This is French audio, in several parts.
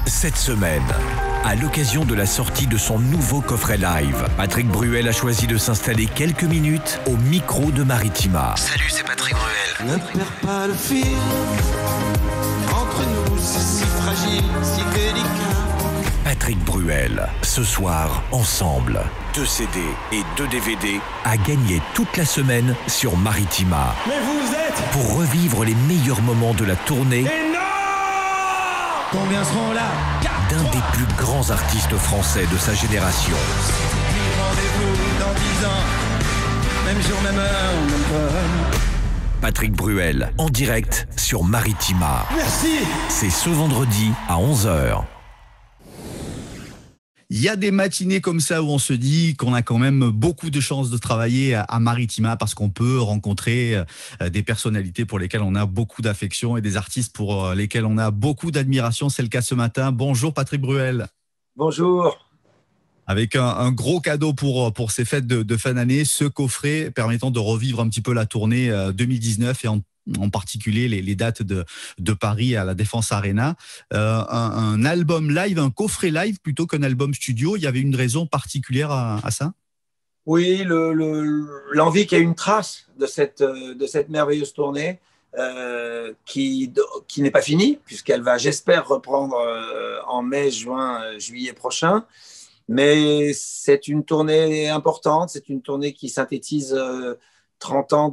Cette semaine, à l'occasion de la sortie de son nouveau coffret live, Patrick Bruel a choisi de s'installer quelques minutes au micro de Maritima. Salut, c'est Patrick Bruel. Ne perds pas le fil. Entre nous, c'est si fragile, si délicat. Patrick Bruel, ce soir, ensemble. 2 CD et 2 DVD à gagner toute la semaine sur Maritima. Mais vous êtes... Pour revivre les meilleurs moments de la tournée Et non! Combien seront là? d'un des plus grands artistes français de sa génération. Rendez-vous dans 10 ans. Même jour, même heure, même poème. Patrick Bruel, en direct sur Maritima. Merci! C'est ce vendredi à 11h. Il y a des matinées comme ça où on se dit qu'on a quand même beaucoup de chances de travailler à Maritima parce qu'on peut rencontrer des personnalités pour lesquelles on a beaucoup d'affection et des artistes pour lesquels on a beaucoup d'admiration. C'est le cas ce matin. Bonjour Patrick Bruel. Bonjour. Avec un gros cadeau pour ces fêtes de fin d'année, ce coffret permettant de revivre un petit peu la tournée 2019 et en particulier les dates de Paris à la Défense Arena. Un album live, un coffret live plutôt qu'un album studio. Il y avait une raison particulière à ça? Oui, l'envie qu'il y ait une trace de cette merveilleuse tournée qui n'est pas finie, puisqu'elle va, j'espère, reprendre en mai, juin, juillet prochain. Mais c'est une tournée importante, c'est une tournée qui synthétise 30 ans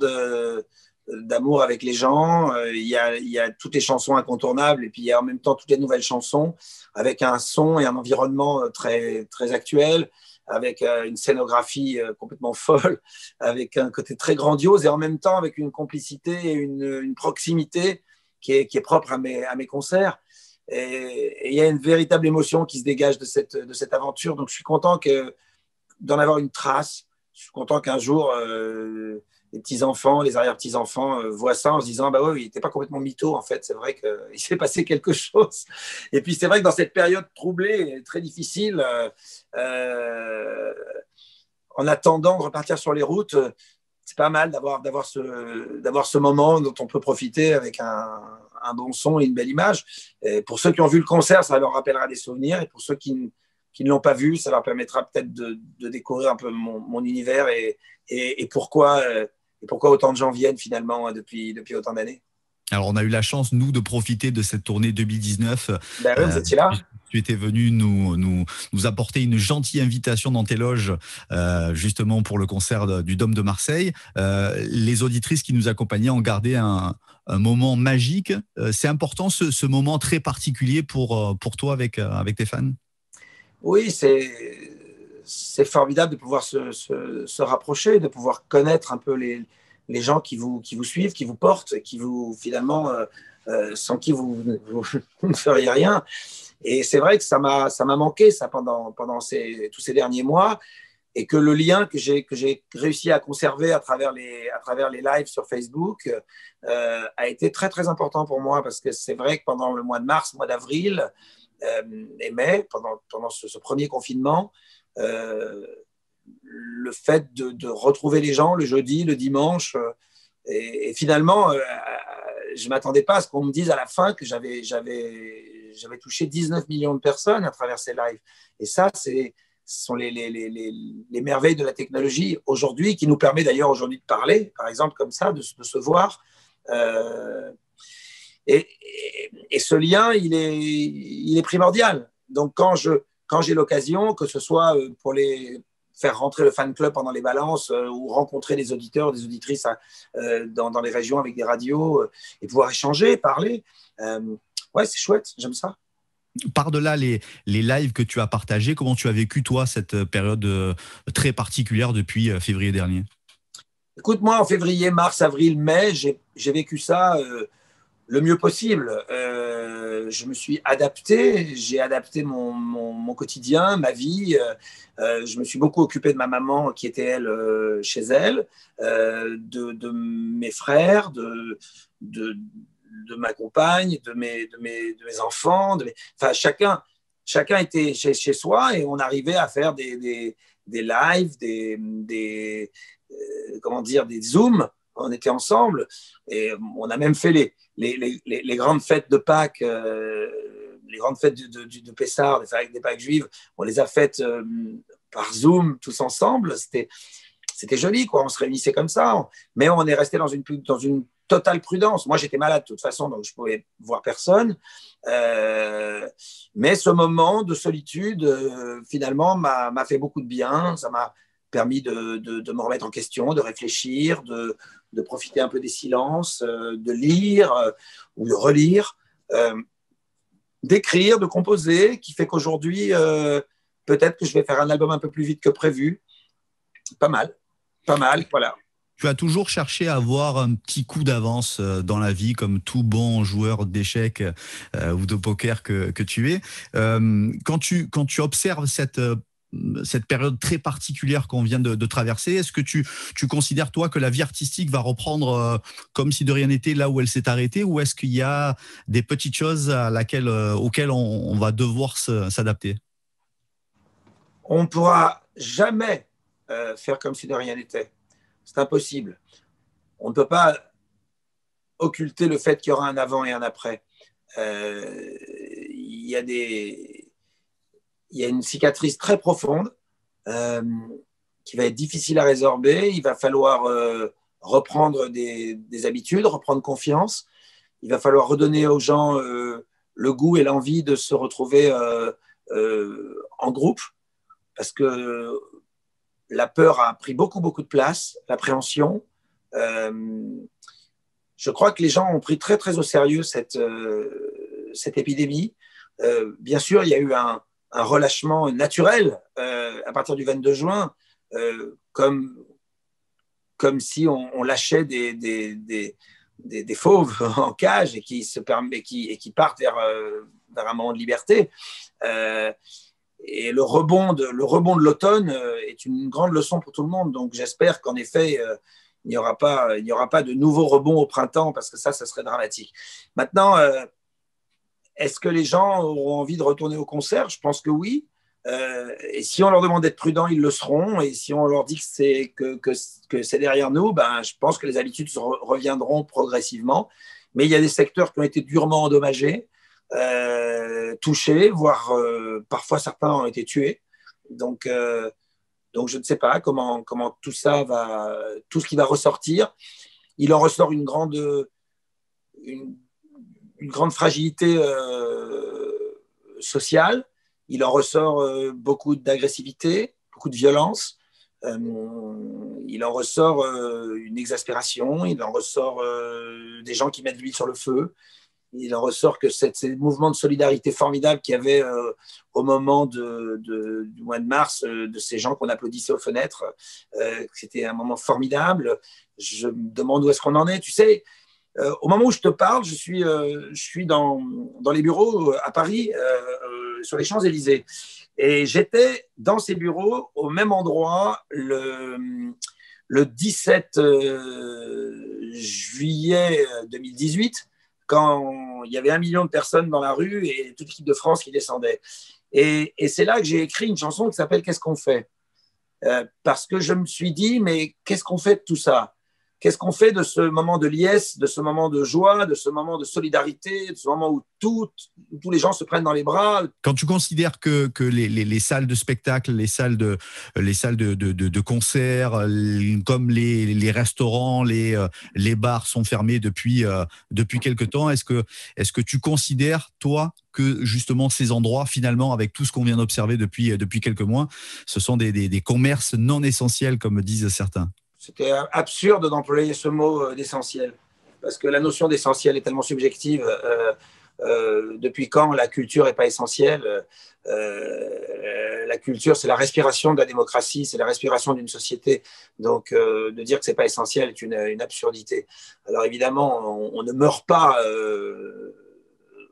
d'amour avec les gens. Il y a toutes les chansons incontournables et puis il y a en même temps toutes les nouvelles chansons avec un son et un environnement très, très actuel, avec une scénographie complètement folle, avec un côté très grandiose et en même temps avec une complicité et une proximité qui est propre à mes concerts. Et il y a une véritable émotion qui se dégage de cette aventure. Donc je suis content d'en avoir une trace. Je suis content qu'un jour les petits-enfants, les arrière-petits-enfants voient ça en se disant « bah oui, il n'était pas complètement mytho, en fait, c'est vrai qu'il s'est passé quelque chose ». Et puis c'est vrai que dans cette période troublée et très difficile, en attendant de repartir sur les routes, c'est pas mal d'avoir ce moment dont on peut profiter avec un bon son et une belle image. Et pour ceux qui ont vu le concert, ça leur rappellera des souvenirs. Et pour ceux qui ne l'ont pas vu, ça leur permettra peut-être de découvrir un peu mon univers et pourquoi autant de gens viennent finalement depuis autant d'années. Alors, on a eu la chance, nous, de profiter de cette tournée 2019. Ben oui, vous étiez là. Tu étais venu nous apporter une gentille invitation dans tes loges, justement pour le concert du Dôme de Marseille. Les auditrices qui nous accompagnaient ont gardé un moment magique. C'est important, ce moment très particulier pour toi avec tes fans? Oui, c'est formidable de pouvoir se rapprocher, de pouvoir connaître un peu les gens qui vous suivent, qui vous portent, qui vous, finalement, sans qui vous ne feriez rien. Et c'est vrai que ça m'a manqué ça pendant tous ces derniers mois, et que le lien que j'ai réussi à conserver à travers les lives sur Facebook a été très, très important pour moi, parce que c'est vrai que pendant le mois de mars, mois d'avril et mai, pendant ce premier confinement, le fait de retrouver les gens le jeudi, le dimanche, et finalement, je ne m'attendais pas à ce qu'on me dise à la fin que j'avais touché 19 millions de personnes à travers ces lives. Et ça, ce sont les merveilles de la technologie aujourd'hui, qui nous permet d'ailleurs aujourd'hui de parler, par exemple, comme ça, de se voir. Et ce lien, il est primordial. Donc, quand j'ai l'occasion, que ce soit pour faire rentrer le fan club pendant les balances ou rencontrer des auditeurs, des auditrices dans les régions avec des radios et pouvoir échanger, parler, ouais, c'est chouette, j'aime ça. Par-delà les lives que tu as partagés, comment tu as vécu, toi, cette période très particulière depuis février dernier? Écoute, moi, en février, mars, avril, mai, j'ai vécu ça le mieux possible. Je me suis adapté, j'ai adapté mon quotidien, ma vie. Je me suis beaucoup occupé de ma maman qui était, elle, chez elle, de mes frères, de ma compagne, de mes enfants. Enfin, chacun était chez soi, et on arrivait à faire des lives, des Zooms. On était ensemble, et on a même fait les grandes fêtes de Pâques les grandes fêtes de Pessah, des Pâques juives, on les a faites par Zoom, tous ensemble. C'était joli, quoi. On se réunissait comme ça. Mais on est resté dans une totale prudence. Moi, j'étais malade de toute façon, donc je ne pouvais voir personne. Mais ce moment de solitude, finalement, m'a fait beaucoup de bien. Ça m'a permis de me remettre en question, de réfléchir, de profiter un peu des silences, de lire ou de relire, d'écrire, de composer, qui fait qu'aujourd'hui, peut-être que je vais faire un album un peu plus vite que prévu. Pas mal, voilà. Tu as toujours cherché à avoir un petit coup d'avance dans la vie, comme tout bon joueur d'échecs ou de poker que tu es. Quand tu observes cette période très particulière qu'on vient de traverser, est-ce que tu considères, toi, que la vie artistique va reprendre comme si de rien n'était là où elle s'est arrêtée, ou est-ce qu'il y a des petites choses auxquelles on va devoir s'adapter? On ne pourra jamais faire comme si de rien n'était. C'est impossible. On ne peut pas occulter le fait qu'il y aura un avant et un après. Il y a une cicatrice très profonde qui va être difficile à résorber. Il va falloir reprendre des habitudes, reprendre confiance. Il va falloir redonner aux gens le goût et l'envie de se retrouver en groupe, parce que la peur a pris beaucoup de place, l'appréhension. Je crois que les gens ont pris très, très au sérieux cette épidémie. Bien sûr, il y a eu un relâchement naturel à partir du 22 juin, comme si on lâchait des fauves en cage et qui partent vers un moment de liberté. Et le rebond de l'automne est une grande leçon pour tout le monde. Donc j'espère qu'en effet, il n'y aura pas de nouveau rebond au printemps, parce que ça serait dramatique. Maintenant, est-ce que les gens auront envie de retourner au concert? Je pense que oui. Et si on leur demande d'être prudents, ils le seront. Et si on leur dit que c'est derrière nous, je pense que les habitudes reviendront progressivement. Mais il y a des secteurs qui ont été durement endommagés, touchés, voire parfois certains ont été tués. Donc je ne sais pas comment tout ça tout ce qui va ressortir. Il en ressort une grande fragilité sociale. Il en ressort beaucoup d'agressivité, beaucoup de violence. Il en ressort une exaspération. Il en ressort des gens qui mettent l'huile sur le feu. Il en ressort que ces mouvements de solidarité formidables qu'il y avait au moment du mois de mars, de ces gens qu'on applaudissait aux fenêtres, c'était un moment formidable. Je me demande où est-ce qu'on en est. Tu sais, au moment où je te parle, je suis dans les bureaux à Paris, sur les Champs-Élysées. Et j'étais dans ces bureaux au même endroit le 17 juillet 2018, quand il y avait 1 million de personnes dans la rue et toute l'équipe de France qui descendait. Et c'est là que j'ai écrit une chanson qui s'appelle « Qu'est-ce qu'on fait ?» Parce que je me suis dit, mais qu'est-ce qu'on fait de tout ça? Qu'est-ce qu'on fait de ce moment de liesse, de ce moment de joie, de ce moment de solidarité, de ce moment où tous les gens se prennent dans les bras? Quand tu considères que les salles de spectacle, les salles de concert, comme les restaurants, les bars sont fermés depuis quelque temps, est-ce que tu considères, toi, que justement ces endroits, finalement, avec tout ce qu'on vient d'observer depuis quelques mois, ce sont des commerces non essentiels, comme disent certains? C'était absurde d'employer ce mot d'essentiel, parce que la notion d'essentiel est tellement subjective. Depuis quand la culture n'est pas essentielle? La culture, c'est la respiration de la démocratie, c'est la respiration d'une société. Donc, de dire que ce n'est pas essentiel est une absurdité. Alors évidemment, on ne meurt pas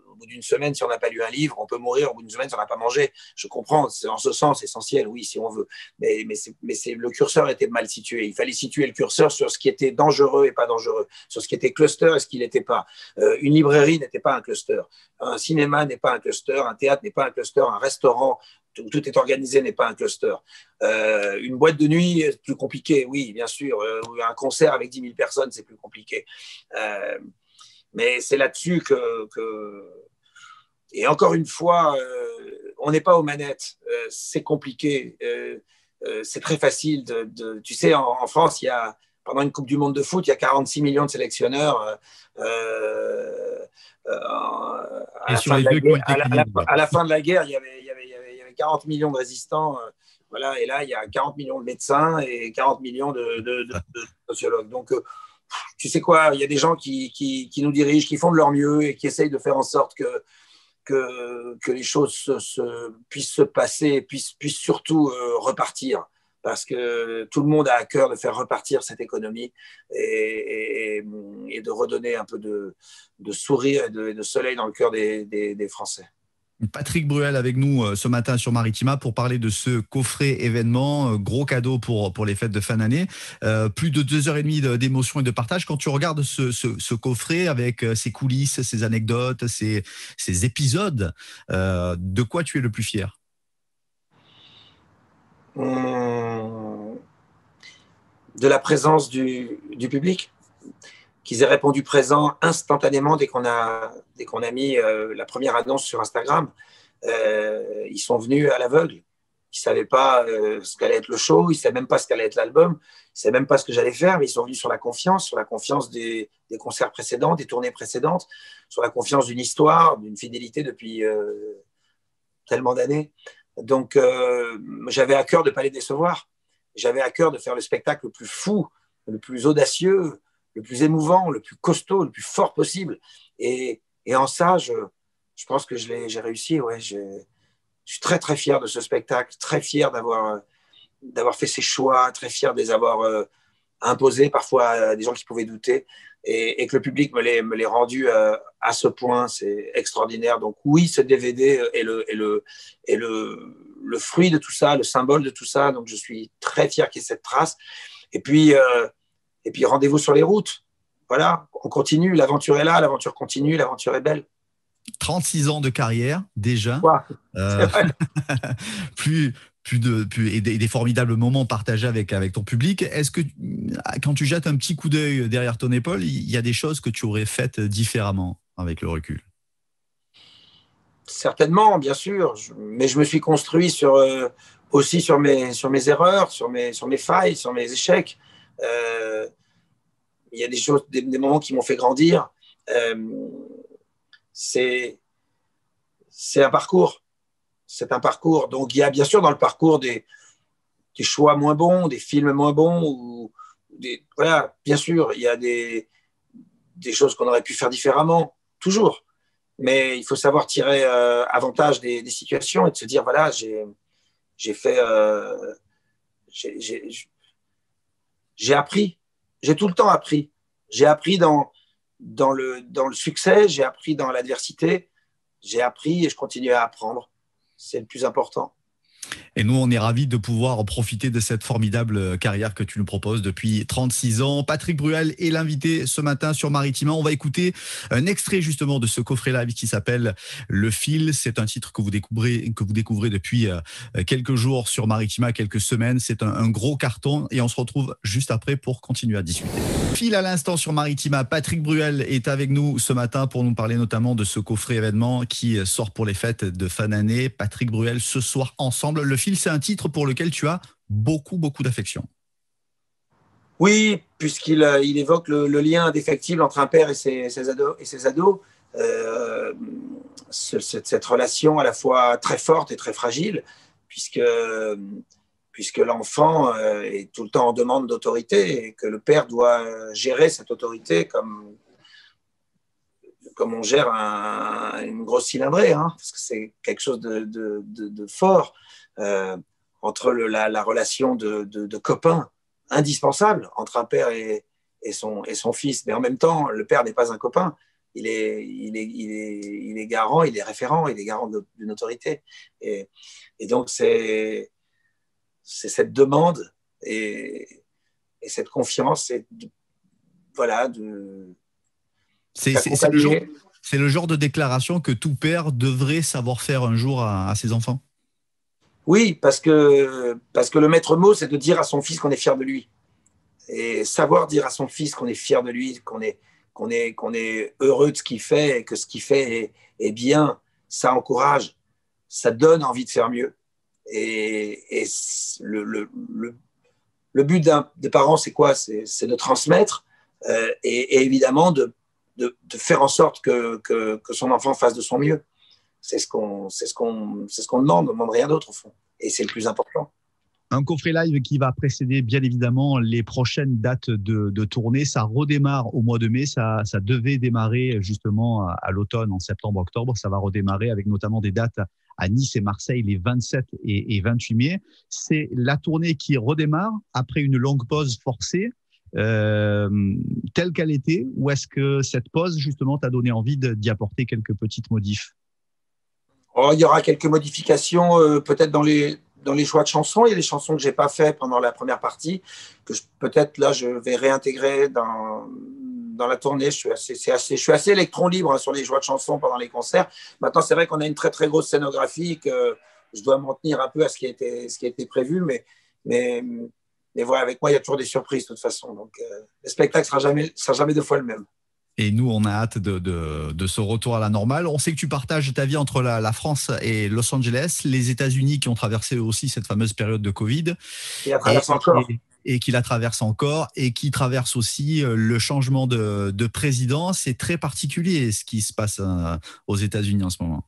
au bout d'une semaine si on n'a pas lu un livre. On peut mourir au bout d'une semaine si on n'a pas mangé. Je comprends, c'est en ce sens essentiel, oui, si on veut. Mais le curseur était mal situé. Il fallait situer le curseur sur ce qui était dangereux et pas dangereux, sur ce qui était cluster et ce qui n'était pas. Une librairie n'était pas un cluster. Un cinéma n'est pas un cluster. Un théâtre n'est pas un cluster. Un restaurant où tout est organisé n'est pas un cluster. Une boîte de nuit, c'est plus compliqué, oui, bien sûr. Un concert avec 10 000 personnes, c'est plus compliqué. Mais c'est là-dessus Et encore une fois, on n'est pas aux manettes. C'est compliqué. C'est très facile. Tu sais, en France, pendant une Coupe du Monde de foot, il y a 46 millions de sélectionneurs. Et sur les deux qui ont été créés. À la fin de la guerre, il y avait 40 millions de résistants. Voilà, et là, il y a 40 millions de médecins et 40 millions de sociologues. Donc, tu sais quoi, il y a des gens qui nous dirigent, qui font de leur mieux et qui essayent de faire en sorte que les choses puissent se passer, puissent surtout repartir. Parce que tout le monde a à cœur de faire repartir cette économie et de redonner un peu de sourire et de soleil dans le cœur des Français. Patrick Bruel avec nous ce matin sur Maritima pour parler de ce coffret événement, gros cadeau pour les fêtes de fin d'année. Plus de 2h30 d'émotion et de partage. Quand tu regardes ce coffret avec ses coulisses, ses anecdotes, ses épisodes, de quoi tu es le plus fier? De la présence du public, qu'ils aient répondu présent instantanément dès qu'on a mis la première annonce sur Instagram. Ils sont venus à l'aveugle. Ils ne savaient pas ce qu'allait être le show, ils ne savaient même pas ce qu'allait être l'album, ils ne savaient même pas ce que j'allais faire, mais ils sont venus sur la confiance des concerts précédents, des tournées précédentes, sur la confiance d'une histoire, d'une fidélité depuis tellement d'années. Donc, j'avais à cœur de ne pas les décevoir. J'avais à cœur de faire le spectacle le plus fou, le plus audacieux, le plus émouvant, le plus costaud, le plus fort possible. Et en ça, je pense que j'ai réussi. Ouais, je suis très, très fier de ce spectacle, très fier d'avoir fait ces choix, très fier de les avoir imposés parfois à des gens qui pouvaient douter. Et que le public me l'ait rendu à ce point, c'est extraordinaire. Donc oui, ce DVD est le fruit de tout ça, le symbole de tout ça. Donc je suis très fier qu'il y ait cette trace. Et puis rendez-vous sur les routes. Voilà, on continue, l'aventure est là, l'aventure continue, l'aventure est belle. 36 ans de carrière déjà. Ouais, Et des formidables moments partagés avec ton public. Est-ce que quand tu jettes un petit coup d'œil derrière ton épaule, il y a des choses que tu aurais faites différemment avec le recul? Certainement, bien sûr. Mais je me suis construit aussi sur mes erreurs, sur mes failles, sur mes échecs. Il y a des choses, des moments qui m'ont fait grandir. C'est un parcours. C'est un parcours. Donc, il y a bien sûr dans le parcours des choix moins bons, des films moins bons. Voilà, bien sûr, il y a des choses qu'on aurait pu faire différemment, toujours. Mais il faut savoir tirer avantage des situations et de se dire, voilà, j'ai appris. J'ai tout le temps appris. J'ai appris dans le succès, j'ai appris dans l'adversité, j'ai appris et je continue à apprendre. C'est le plus important. Et nous, on est ravis de pouvoir profiter de cette formidable carrière que tu nous proposes depuis 36 ans. Patrick Bruel est l'invité ce matin sur Maritima. On va écouter un extrait justement de ce coffret live qui s'appelle Le Fil. C'est un titre que vous découvrez depuis quelques jours sur Maritima, quelques semaines. C'est un gros carton et on se retrouve juste après pour continuer à discuter. Fil à l'instant sur Maritima. Patrick Bruel est avec nous ce matin pour nous parler notamment de ce coffret événement qui sort pour les fêtes de fin d'année. Patrick Bruel, ce soir ensemble. Le Fil, c'est un titre pour lequel tu as beaucoup d'affection. Oui, puisqu'il évoque le lien indéfectible entre un père et ses ados. Cette relation à la fois très forte et très fragile, puisque l'enfant est tout le temps en demande d'autorité et que le père doit gérer cette autorité comme on gère une grosse cylindrée, hein, parce que c'est quelque chose de fort. Entre la relation de copain indispensable entre un père et son fils, mais en même temps le père n'est pas un copain, il est garant, il est référent, il est garant d'une autorité et donc c'est cette demande et cette confiance, c'est le genre de déclaration que tout père devrait savoir faire un jour à ses enfants. Oui, parce que le maître mot, c'est de dire à son fils qu'on est fier de lui. Et savoir dire à son fils qu'on est fier de lui, qu'on est heureux de ce qu'il fait et que ce qu'il fait est bien, ça encourage, ça donne envie de faire mieux. Et le but des parents, c'est quoi? C'est de transmettre et évidemment de faire en sorte que son enfant fasse de son mieux. C'est ce qu'on demande, on ne demande rien d'autre au fond. Et c'est le plus important. Un coffret live qui va précéder bien évidemment les prochaines dates de tournée. Ça redémarre au mois de mai. Ça devait démarrer justement à l'automne, en septembre-octobre. Ça va redémarrer avec notamment des dates à Nice et Marseille les 27 et 28 mai. C'est la tournée qui redémarre après une longue pause forcée, telle qu'elle était, ou est-ce que cette pause justement t'a donné envie d'y apporter quelques petites modifs? Il y aura quelques modifications peut-être dans les choix de chansons. Il y a des chansons que je n'ai pas fait pendant la première partie, que peut-être là je vais réintégrer dans la tournée. Je suis assez électron libre sur les choix de chansons pendant les concerts. Maintenant, c'est vrai qu'on a une très très grosse scénographie, que je dois m'en tenir un peu à ce qui a été prévu, mais voilà, avec moi, il y a toujours des surprises de toute façon. Donc, le spectacle ne sera jamais deux fois le même. Et nous, on a hâte de ce retour à la normale. On sait que tu partages ta vie entre la France et Los Angeles, les États-Unis qui ont traversé aussi cette fameuse période de Covid. Et la traverse encore. Et qui la traverse encore, et qui traverse aussi le changement de président. C'est très particulier ce qui se passe aux États-Unis en ce moment.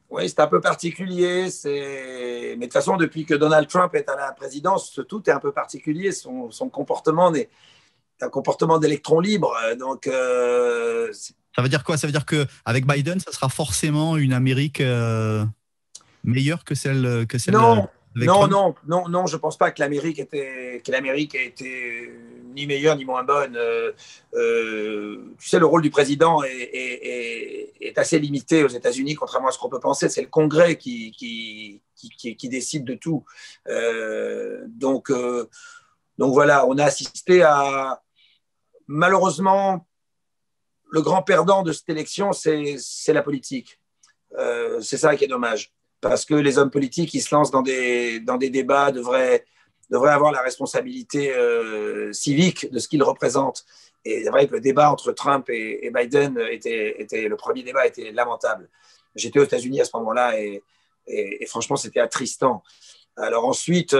Oui, c'est un peu particulier. Mais de toute façon, depuis que Donald Trump est à la présidence, tout est un peu particulier. Son comportement est un comportement d'électron libre. Donc, ça veut dire quoi? Ça veut dire qu'avec Biden, ça sera forcément une Amérique meilleure que celle non. avec Non, Trump? non, je ne pense pas que l'Amérique a été ni meilleure ni moins bonne. Tu sais, le rôle du président est assez limité aux États-Unis, contrairement à ce qu'on peut penser. C'est le Congrès qui décide de tout. Donc voilà, on a assisté à… Malheureusement, le grand perdant de cette élection, c'est la politique. C'est ça qui est dommage. Parce que les hommes politiques qui se lancent dans des débats devraient avoir la responsabilité civique de ce qu'ils représentent. Et c'est vrai que le débat entre Trump et Biden le premier débat était lamentable. J'étais aux États-Unis à ce moment-là et franchement, c'était attristant. Alors ensuite,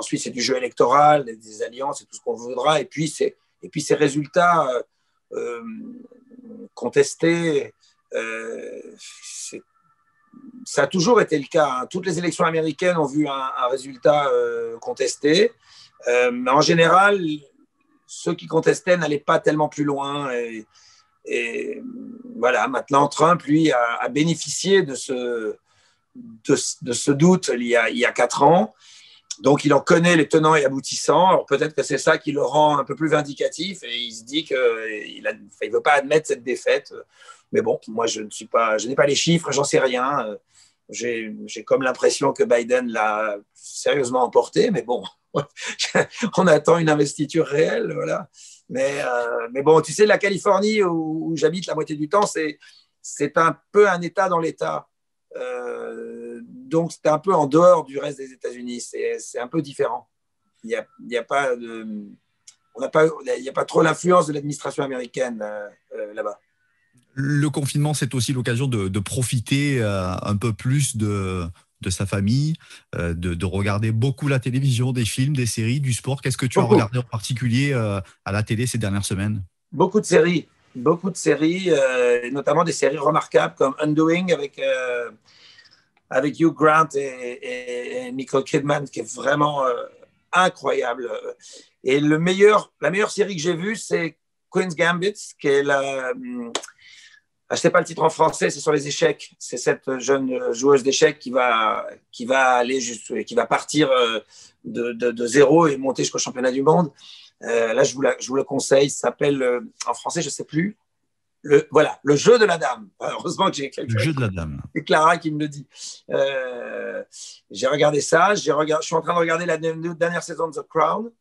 c'est du jeu électoral, des alliances et tout ce qu'on voudra. Et puis ces résultats contestés, ça a toujours été le cas. Hein. Toutes les élections américaines ont vu un résultat contesté. Mais en général, ceux qui contestaient n'allaient pas tellement plus loin. Et voilà, maintenant, Trump, lui, a bénéficié de ce doute il y a 4 ans. Donc, il en connaît les tenants et aboutissants. Alors, peut-être que c'est ça qui le rend un peu plus vindicatif. Et il se dit qu'il ne veut pas admettre cette défaite. Mais bon, moi, je n'ai pas les chiffres, j'en sais rien. J'ai comme l'impression que Biden l'a sérieusement emporté, mais bon, on attend une investiture réelle, voilà. Mais bon, tu sais, la Californie où j'habite la moitié du temps, c'est un peu un État dans l'État. Donc, c'est un peu en dehors du reste des États-Unis. C'est un peu différent. Il n'y a pas trop l'influence de l'administration américaine là-bas. Le confinement, c'est aussi l'occasion de profiter un peu plus de sa famille, de regarder beaucoup la télévision, des films, des séries, du sport. Qu'est-ce que tu as regardé en particulier à la télé ces dernières semaines? Beaucoup de séries, notamment des séries remarquables comme Undoing avec Hugh Grant et Nicole Kidman, qui est vraiment incroyable. Et la meilleure série que j'ai vue, c'est Queen's Gambit, qui est je ne sais pas le titre en français, c'est sur les échecs. C'est cette jeune joueuse d'échecs qui va partir de zéro et monter jusqu'au championnat du monde. Là, je vous le conseille. Ça s'appelle, en français, je ne sais plus. Le jeu de la dame. Heureusement que j'ai quelqu'un. Le jeu de la dame. C'est Clara qui me le dit. J'ai regardé ça. Je suis en train de regarder la dernière saison de The Crown.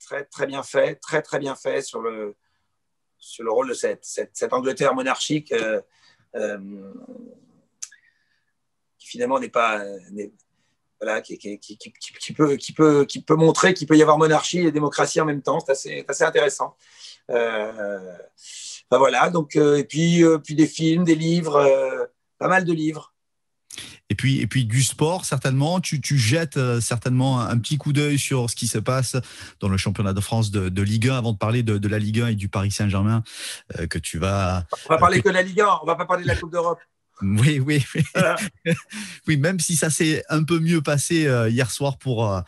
Très, très bien fait. Très, très bien fait sur le rôle de cette Angleterre monarchique qui finalement n'est pas… voilà, qui peut montrer qu'il peut y avoir monarchie et démocratie en même temps. C'est assez intéressant. Enfin voilà, donc, et puis des films, des livres, pas mal de livres. Et puis du sport, certainement. Tu jettes certainement un petit coup d'œil sur ce qui se passe dans le championnat de France de Ligue 1 avant de parler de la Ligue 1 et du Paris Saint-Germain que tu vas. On va parler que de la Ligue 1, on va pas parler de la Coupe d'Europe. Oui. Voilà. Oui, même si ça s'est un peu mieux passé hier soir pour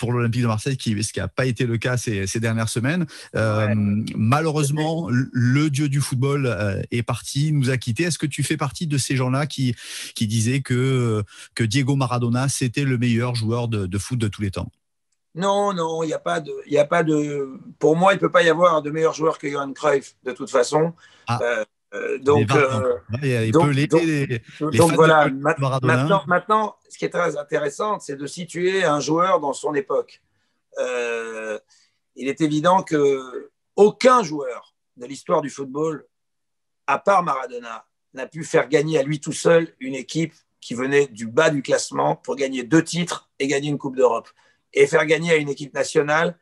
l'Olympique de Marseille, ce qui n'a pas été le cas ces dernières semaines. Ouais. Malheureusement, le dieu du football est parti, nous a quittés. Est-ce que tu fais partie de ces gens-là qui disaient que Diego Maradona, c'était le meilleur joueur de foot de tous les temps? Non, il n'y a pas de. Pour moi, il ne peut pas y avoir de meilleur joueur que Johan Cruyff, de toute façon. Ah, Donc, voilà. Maradona. Maintenant, ce qui est très intéressant, c'est de situer un joueur dans son époque. Il est évident que aucun joueur de l'histoire du football, à part Maradona, n'a pu faire gagner à lui tout seul une équipe qui venait du bas du classement pour gagner 2 titres et gagner une Coupe d'Europe et faire gagner à une équipe nationale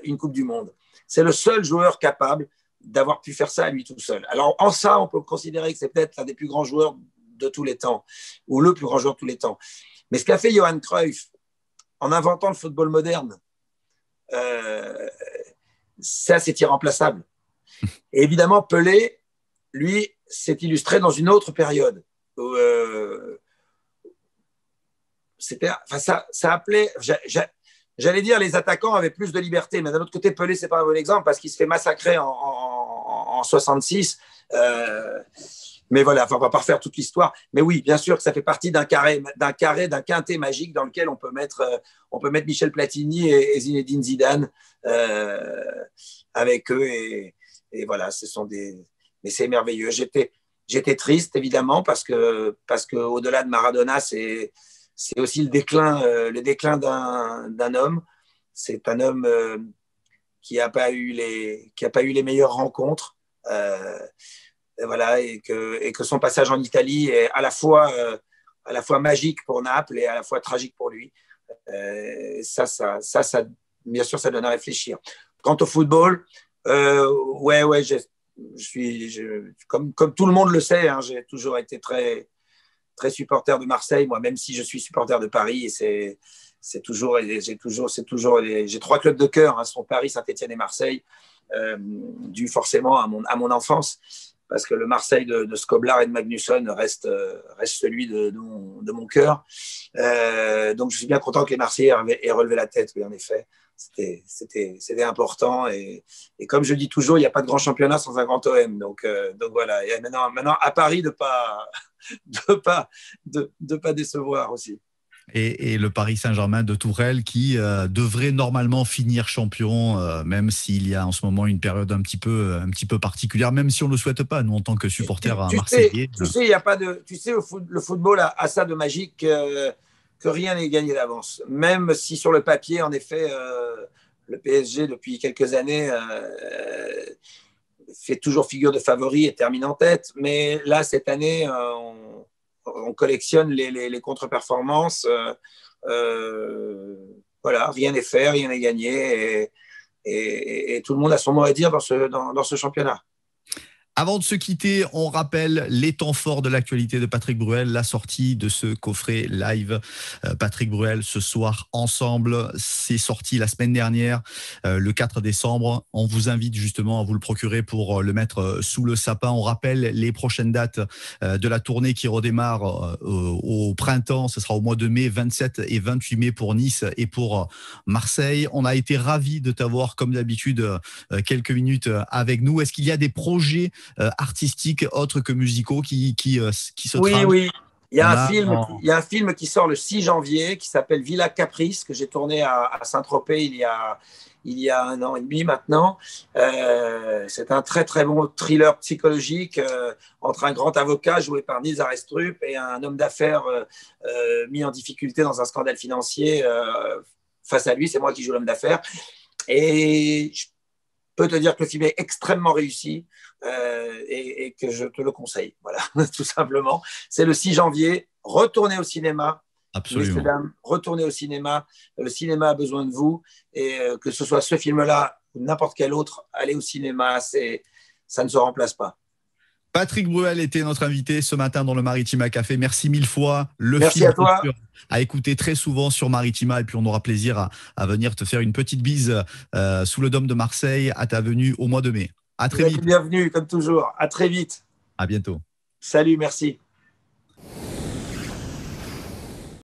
une Coupe du Monde. C'est le seul joueur capable d'avoir pu faire ça à lui tout seul. Alors, en ça, on peut considérer que c'est peut-être l'un des plus grands joueurs de tous les temps, ou le plus grand joueur de tous les temps. Mais ce qu'a fait Johan Cruyff, en inventant le football moderne, ça, c'est irremplaçable. Et évidemment, Pelé, lui, s'est illustré dans une autre période. Où, ça appelait... J'allais dire les attaquants avaient plus de liberté, mais d'un autre côté, Pelé, c'est pas un bon exemple parce qu'il se fait massacrer en 66. Mais voilà, on va pas refaire toute l'histoire. Mais oui, bien sûr que ça fait partie d'un quintet magique dans lequel on peut mettre Michel Platini et Zinedine Zidane avec eux. Et voilà, mais c'est merveilleux. J'étais triste, évidemment, parce que au-delà de Maradona, c'est aussi le déclin d'un homme. C'est un homme qui n'a pas eu les meilleures rencontres. Voilà, et que son passage en Italie est à la fois magique pour Naples et à la fois tragique pour lui. Ça, bien sûr, ça donne à réfléchir. Quant au football, comme tout le monde le sait, hein, j'ai toujours été très très supporter de Marseille, moi, même si je suis supporter de Paris, et j'ai 3 clubs de cœur, hein, sont Paris, Saint-Etienne et Marseille, dû forcément à mon enfance, parce que le Marseille de Skoblar et de Magnusson reste celui de mon cœur. Donc, je suis bien content que les Marseillais aient relevé la tête, oui, en effet. C'était important. Et comme je dis toujours, il n'y a pas de grand championnat sans un grand OM. Donc voilà. Et maintenant, à Paris, de pas décevoir aussi. Et le Paris Saint-Germain de Tourelle qui devrait normalement finir champion, même s'il y a en ce moment une période un petit peu particulière, même si on ne le souhaite pas, nous en tant que supporters marseillais. Tu sais, il y a pas de. Tu sais, le football a ça de magique que rien n'est gagné d'avance. Même si sur le papier, en effet, le PSG depuis quelques années fait toujours figure de favori et termine en tête. Mais là, cette année, on collectionne les contre-performances. Voilà, rien n'est fait, rien n'est gagné. Et tout le monde a son mot à dire dans ce championnat. Avant de se quitter, on rappelle les temps forts de l'actualité de Patrick Bruel, la sortie de ce coffret live Patrick Bruel ce soir ensemble. C'est sorti la semaine dernière, le 4 décembre. On vous invite justement à vous le procurer pour le mettre sous le sapin. On rappelle les prochaines dates de la tournée qui redémarre au printemps. Ce sera au mois de mai, 27 et 28 mai pour Nice et pour Marseille. On a été ravis de t'avoir, comme d'habitude, quelques minutes avec nous. Est-ce qu'il y a des projets artistiques autres que musicaux qui se trament? Oui. Il y a un film qui sort le 6 janvier qui s'appelle Villa Caprice, que j'ai tourné à Saint-Tropez il y a 1 an et demi maintenant. C'est un très très bon thriller psychologique entre un grand avocat joué par Nils Arestrup et un homme d'affaires mis en difficulté dans un scandale financier. Face à lui, c'est moi qui joue l'homme d'affaires. Et je peux te dire que le film est extrêmement réussi et que je te le conseille. Voilà, tout simplement. C'est le 6 janvier. Retournez au cinéma. Absolument. Messieurs, dames, retournez au cinéma. Le cinéma a besoin de vous. Et que ce soit ce film-là ou n'importe quel autre, allez au cinéma. ça ne se remplace pas. Patrick Bruel était notre invité ce matin dans le Maritima Café. Merci mille fois. Merci à toi. À écouter très souvent sur Maritima, et puis on aura plaisir à venir te faire une petite bise sous le dôme de Marseille à ta venue au mois de mai. À très vite. Bienvenue comme toujours. À très vite. À bientôt. Salut, merci.